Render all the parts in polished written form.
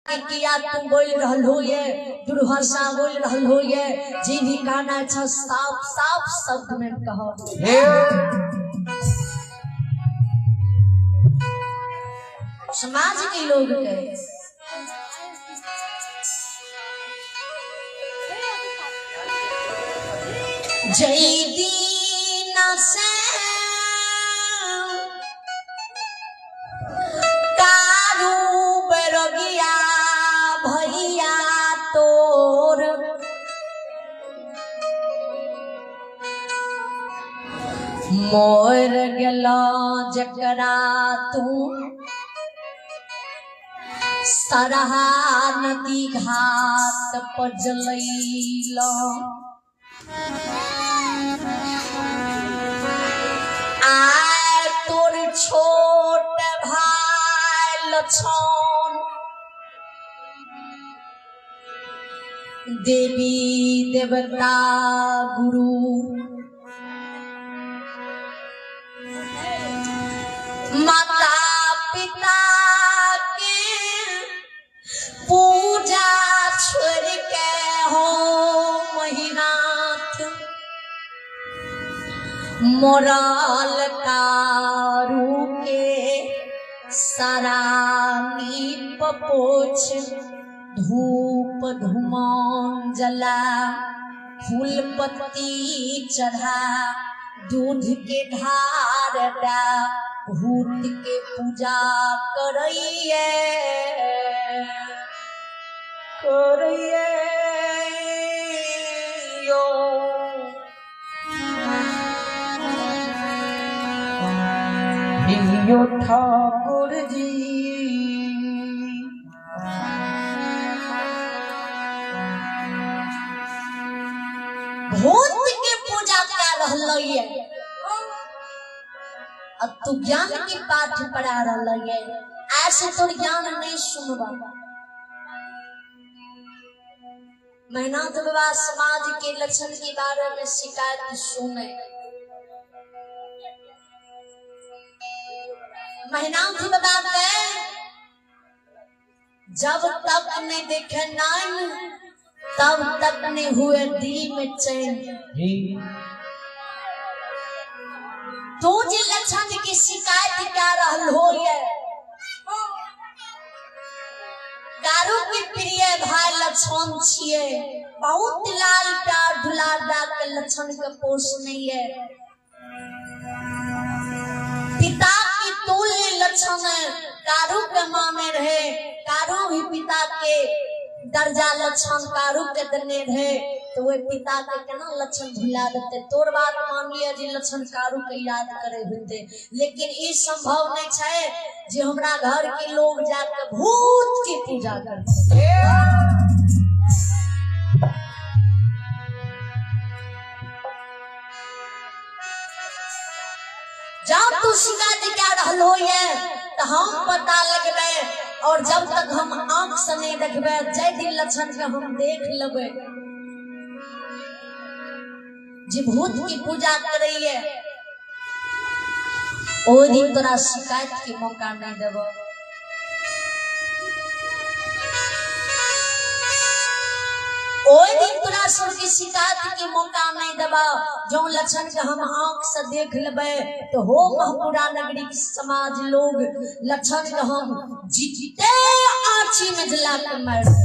किया तुम बोल रहल हो ये दुर्भाषा बोल रहल हो ये जी भी कहना छ साफ साफ शब्द में कहो समाज के लोग के जय दीना से मोर गला जकरा तू सरहा नदी घाट पर जलैला आय तोर छोट भाई लछन देवी देवता गुरु माता पिता के पूजा छोड़ के हो महिनाथ मोराल कारू के सारा नीप पोछ धूप धूमान जला फूल पत्ती चढ़ा दूध के धार डा भूत के पूजा करिए यो ठाकुर जी भूत के पूजा कर रहलिए अब तू ज्ञान की पाठ पढ़ा रहा है ऐसे तो ज्ञान नहीं सुनवा मेहनत बाबा समाज के लक्षण के बारे में शिकायत सुने मेहनत बाबा के जब तक नहीं देखे नहीं तब तक नहीं हुए दिल में चैन तो जे लक्षण की शिकायत क्या रहल हो ये दारू के प्रिय भाई लक्षण छिए बहुत लाल प्यार दुलार दा के लक्षण के पोष नहीं है पिता की तुल्य लक्षण दारू के माने रहे दारू भी पिता के दर्जा लक्षण कारू के देने रहे तो वे पिता के केना लक्षण भुला देते तोर बात मान लिया जी लक्षण कारू के याद करे होते लेकिन ई संभव नहीं है जे हमरा घर के लोग जाके भूत की पूजा करते जब तू शिकायत क्या रहल हो ये तो हम पता लगबे और जब तक हम आंख से नहीं देखबे जय दिन लक्षण के हम देख लेबे जी भूत की पूजा करिए ओ दिन तोरा शिकायत के मौका नहीं देबो ओ दिन तोरा सुर की शिकायत के मौका नहीं देबा जो लक्षण के हम आंख से देख लेबे तो हो महपुरा नगरी के समाज लोग लक्षण के हम जीते आँची में जला के मार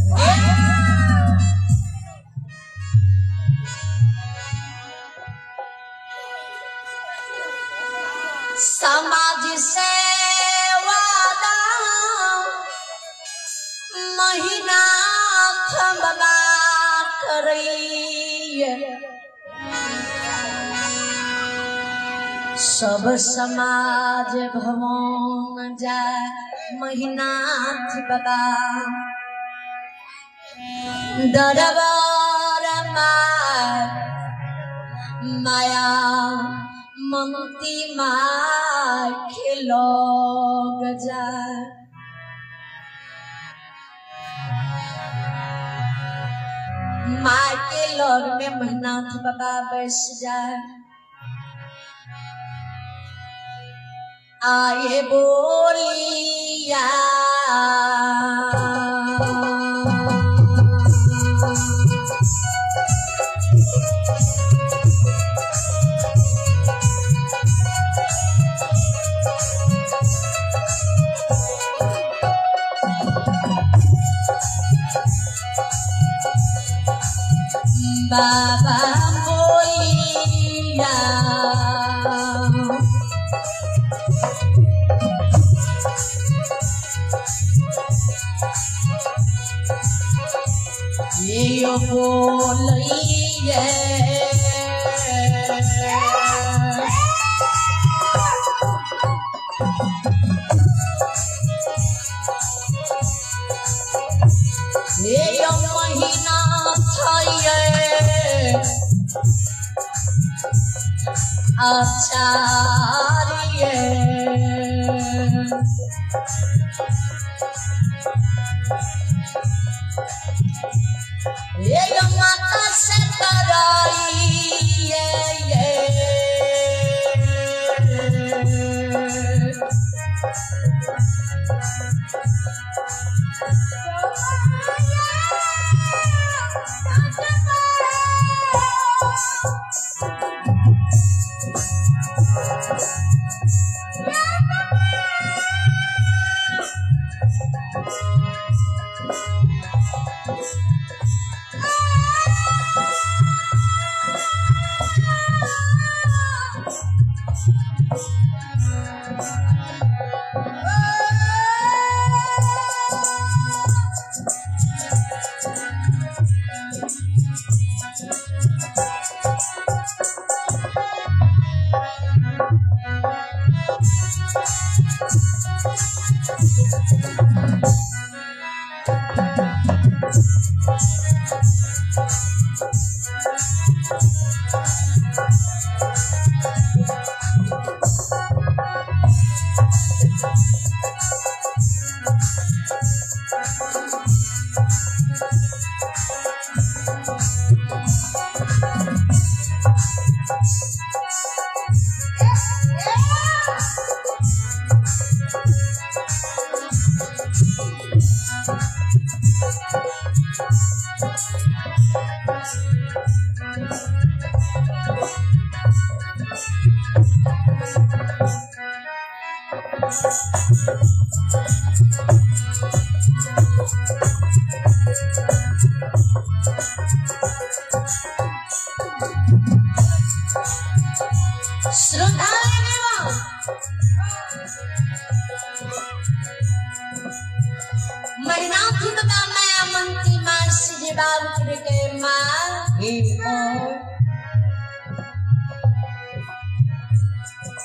समाज से वादा महीना खबा करिए सब समाज भवन जाए महीनाथ बाबा दरबार माया ममती माँ खिलो गजा माँ के लोग में मेहनत बाबा बैस जाए आए बोलिया बाबा बोलिया ये बोलिए ये महीना आचार्य ये माता से कराइए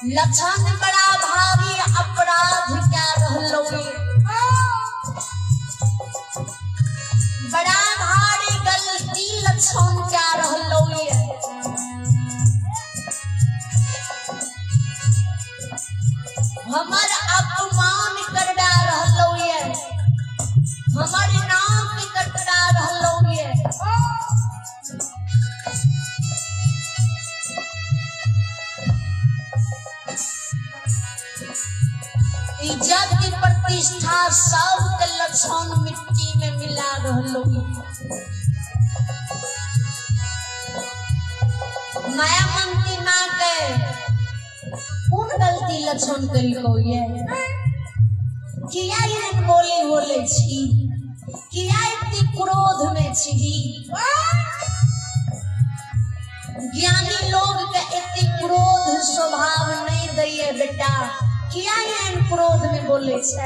लक्षण बड़ा भारी अपराध क्या रहलो बड़ा भारी गलती लक्षण क्या रहलो हमर अपमान करवा रहलो हमर नाम कटरा रहलो इज्जत की प्रतिष्ठा सब के लक्षण मिट्टी में मिला रहलो माया मंत्री माँ के कौन गलती लक्षण करी को ये किया ये बोले बोले छी किया इतनी क्रोध में छी ज्ञानी लोग के इतनी क्रोध स्वभाव नहीं दैये बेटा किया ये क्रोध में बोले छे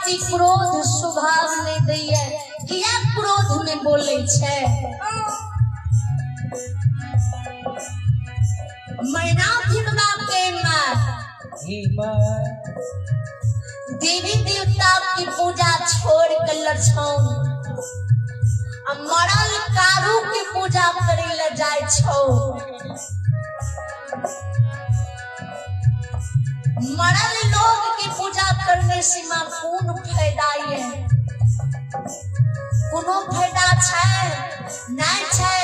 बेसी क्रोध स्वभाव नहीं दैया किया क्रोध में बोले छे मैना भिड़वा के मार देवी देवता की पूजा छोड़ के लछौन मरल कारू की पूजा करे ले जाय छौ मरल लोग की पूजा करने से मां कौन फायदा है कोनो फायदा छै नहीं छै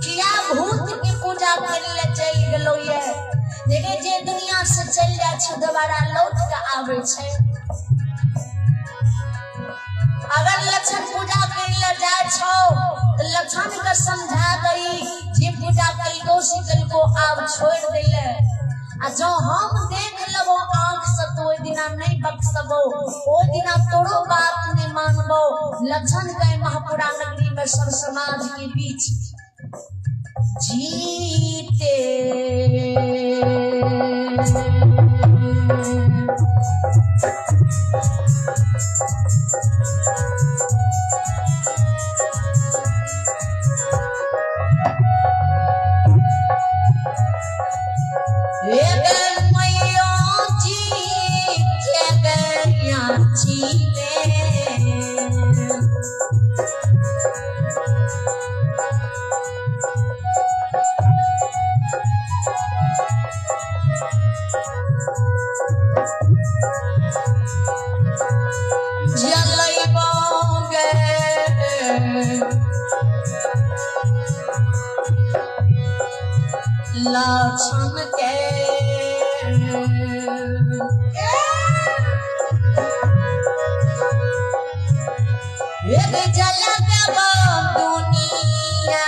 किया भूत की पूजा करे ले चल गेलो ये लेकिन जे दुनिया से चल जाय छै दोबारा लौट के आवे छै अगर लक्षण पूजा करे जाय छो तो लक्षण के समझा दई जे पूजा कलको से कलको आब छोड़ देले आ जो हम देख लेबो आंख से तो ओइ दिना नहीं बख्शबो ओइ दिना तोरो बात नहीं मानबो लक्षण के महापुरा नगरी में सब समाज के बीच जीते लक्षण के एक जलग दुनिया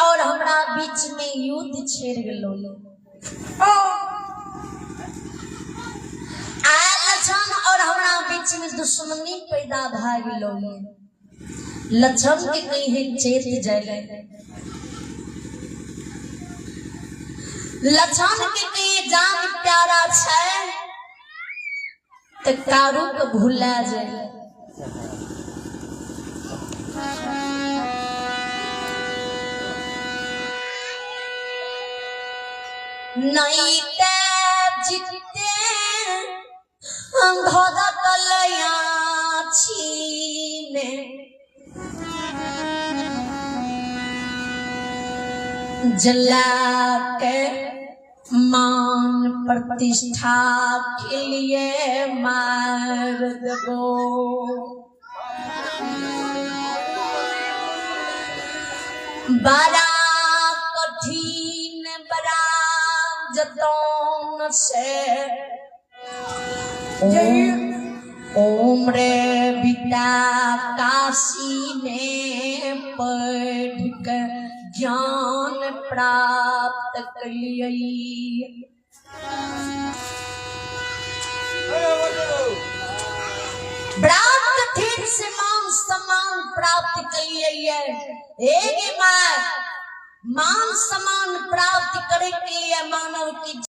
और हमरा बीच में युद्ध छेड़ गेलो लक्षण और हमरा बीच में दुश्मनी पैदा भ गेलो लक्षण के कहीं चेत जाए लक्षण के कहीं जान प्यारा छै तो कारू के भूला जाए नहीं ते जिते भदकलया छीने जला के मान प्रतिष्ठा के लिए मार दो बड़ा कठिन बड़ा जतन से उम्र बिता काशी में पढ़ कर ज्ञान प्राप्त कलियई। बड़ा कठिन से मान सम्मान प्राप्त कलिए। एक बार मान सम्मान प्राप्त करे के लिए मानव की